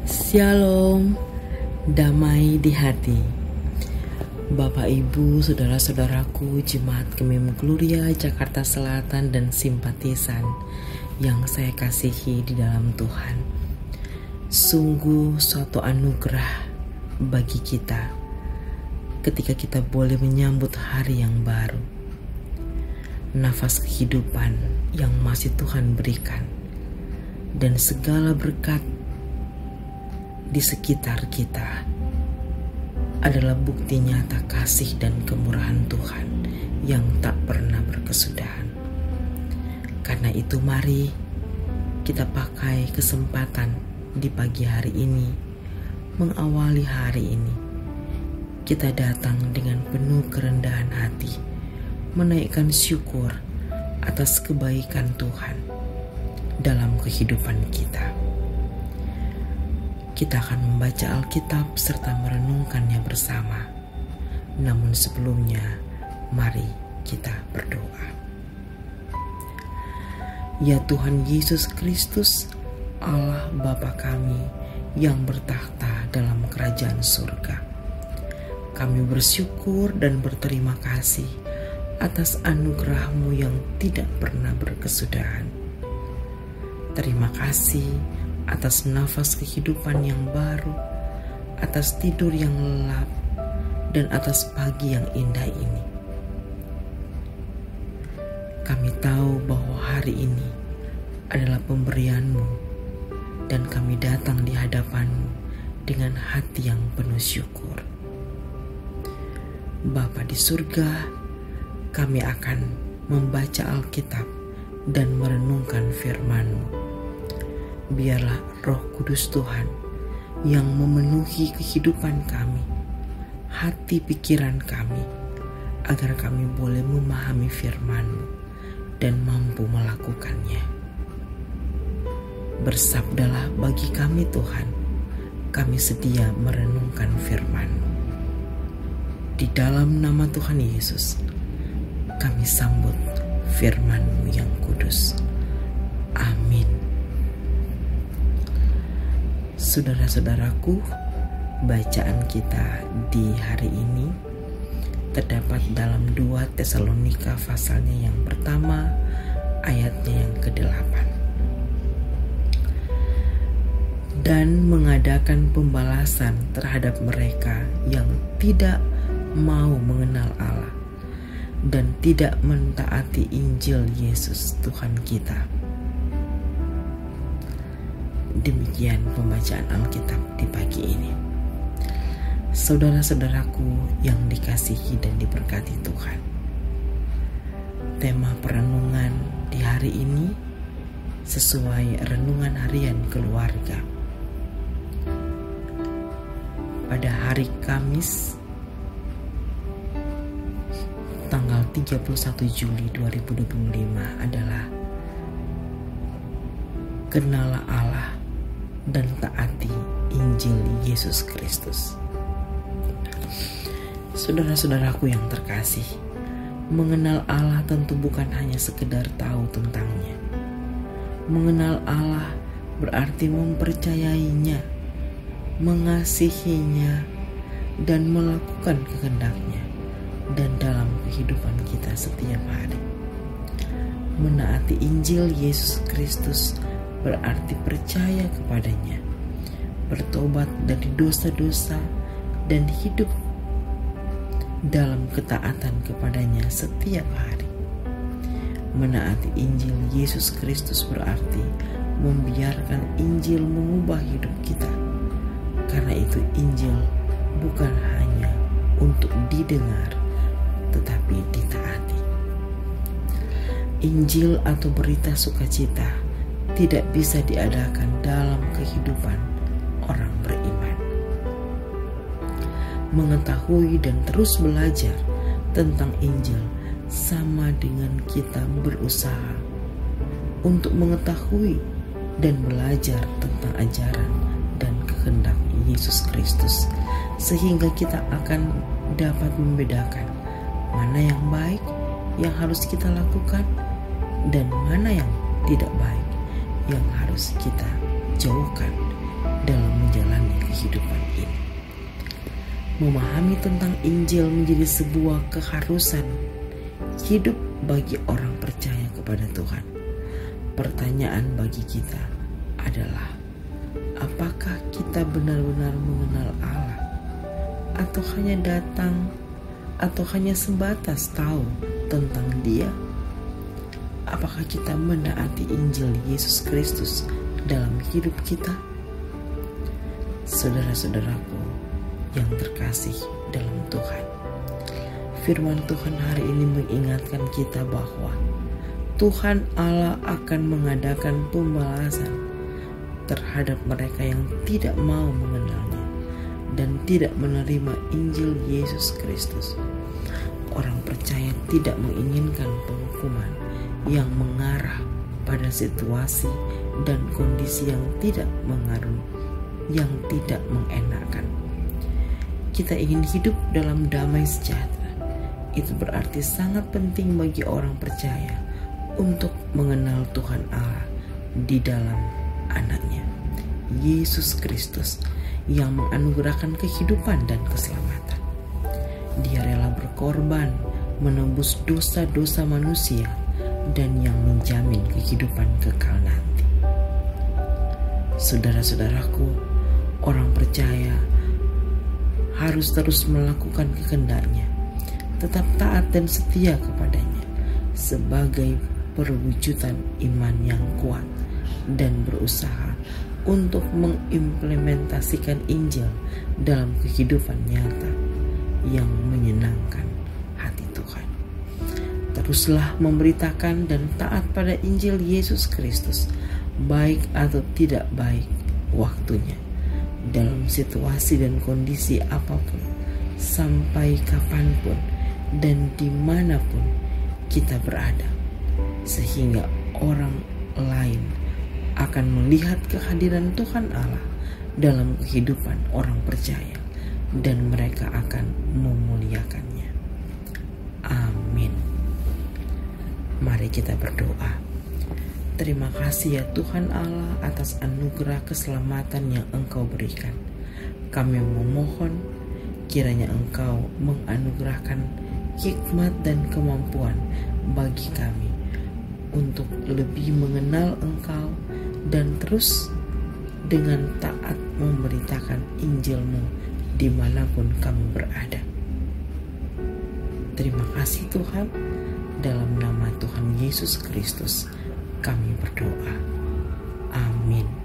Shalom, damai di hati. Bapak, Ibu, saudara-saudaraku, Jemaat Kemim Gloria Jakarta Selatan dan simpatisan yang saya kasihi di dalam Tuhan. Sungguh suatu anugerah bagi kita ketika kita boleh menyambut hari yang baru. Nafas kehidupan yang masih Tuhan berikan dan segala berkat di sekitar kita adalah bukti nyata kasih dan kemurahan Tuhan yang tak pernah berkesudahan. Karena itu mari kita pakai kesempatan di pagi hari ini, mengawali hari ini. Kita datang dengan penuh kerendahan hati, menaikkan syukur atas kebaikan Tuhan dalam kehidupan kita. Kita akan membaca Alkitab serta merenungkannya bersama. Namun sebelumnya, mari kita berdoa. Ya Tuhan Yesus Kristus, Allah Bapa kami yang bertakhta dalam kerajaan surga, kami bersyukur dan berterima kasih atas anugerah-Mu yang tidak pernah berkesudahan. Terima kasih atas nafas kehidupan yang baru, atas tidur yang lelap, dan atas pagi yang indah ini. Kami tahu bahwa hari ini adalah pemberian-Mu, dan kami datang di hadapan-Mu dengan hati yang penuh syukur. Bapa di surga, kami akan membaca Alkitab dan merenungkan firman-Mu. Biarlah Roh Kudus Tuhan yang memenuhi kehidupan kami, hati pikiran kami, agar kami boleh memahami firman-Mu dan mampu melakukannya. Bersabdalah bagi kami Tuhan, kami sedia merenungkan firman-Mu. Di dalam nama Tuhan Yesus, kami sambut firman-Mu yang kudus. Amin. Saudara-saudaraku, bacaan kita di hari ini terdapat dalam 2 Tesalonika pasalnya yang pertama, ayatnya yang ke-8. Dan mengadakan pembalasan terhadap mereka yang tidak mau mengenal Allah dan tidak mentaati Injil Yesus Tuhan kita. Demikian pembacaan Alkitab di pagi ini. Saudara-saudaraku yang dikasihi dan diberkati Tuhan, tema perenungan di hari ini sesuai renungan harian keluarga. Pada hari Kamis tanggal 31 Juli 2025 adalah Kenalah Allah dan taati Injil Yesus Kristus. Saudara-saudaraku yang terkasih, mengenal Allah tentu bukan hanya sekedar tahu tentangnya. Mengenal Allah berarti mempercayainya, mengasihinya, dan melakukan kehendaknya dan dalam kehidupan kita setiap hari. Menaati Injil Yesus Kristus berarti percaya kepadanya, bertobat dari dosa-dosa, dan hidup dalam ketaatan kepadanya setiap hari. Menaati Injil Yesus Kristus berarti membiarkan Injil mengubah hidup kita. Karena itu Injil bukan hanya untuk didengar, tetapi ditaati. Injil atau berita sukacita tidak bisa diadakan dalam kehidupan orang beriman. Mengetahui dan terus belajar tentang Injil sama dengan kita berusaha untuk mengetahui dan belajar tentang ajaran dan kehendak Yesus Kristus, sehingga kita akan dapat membedakan mana yang baik yang harus kita lakukan dan mana yang tidak baik yang harus kita jauhkan dalam menjalani kehidupan ini. Memahami tentang Injil menjadi sebuah keharusan hidup bagi orang percaya kepada Tuhan. Pertanyaan bagi kita adalah, apakah kita benar-benar mengenal Allah, atau hanya datang, atau hanya sebatas tahu tentang Dia? Apakah kita menaati Injil Yesus Kristus dalam hidup kita? Saudara-saudaraku yang terkasih dalam Tuhan, firman Tuhan hari ini mengingatkan kita bahwa Tuhan Allah akan mengadakan pembalasan terhadap mereka yang tidak mau mengenalnya dan tidak menerima Injil Yesus Kristus. Orang percaya tidak menginginkan penghukuman yang mengarah pada situasi dan kondisi yang tidak mengaruh, yang tidak mengenakan. Kita ingin hidup dalam damai sejahtera. Itu berarti sangat penting bagi orang percaya untuk mengenal Tuhan Allah di dalam anaknya, Yesus Kristus, yang menganugerahkan kehidupan dan keselamatan. Dia rela berkorban menembus dosa-dosa manusia dan yang menjamin kehidupan kekal nanti. Saudara-saudaraku, orang percaya harus terus melakukan kehendaknya, tetap taat dan setia kepadanya sebagai perwujudan iman yang kuat dan berusaha untuk mengimplementasikan Injil dalam kehidupan nyata yang menyenangkan hati Tuhan. Teruslah memberitakan dan taat pada Injil Yesus Kristus, baik atau tidak baik waktunya, dalam situasi dan kondisi apapun, sampai kapanpun dan dimanapun kita berada, sehingga orang lain akan melihat kehadiran Tuhan Allah dalam kehidupan orang percaya dan mereka akan memuliakannya. Amin. Mari kita berdoa. Terima kasih ya Tuhan Allah atas anugerah keselamatan yang Engkau berikan. Kami memohon kiranya Engkau menganugerahkan hikmat dan kemampuan bagi kami untuk lebih mengenal Engkau dan terus dengan taat memberitakan Injil-Mu dimanapun kami berada. Terima kasih Tuhan, dalam nama Tuhan Yesus Kristus kami berdoa. Amin.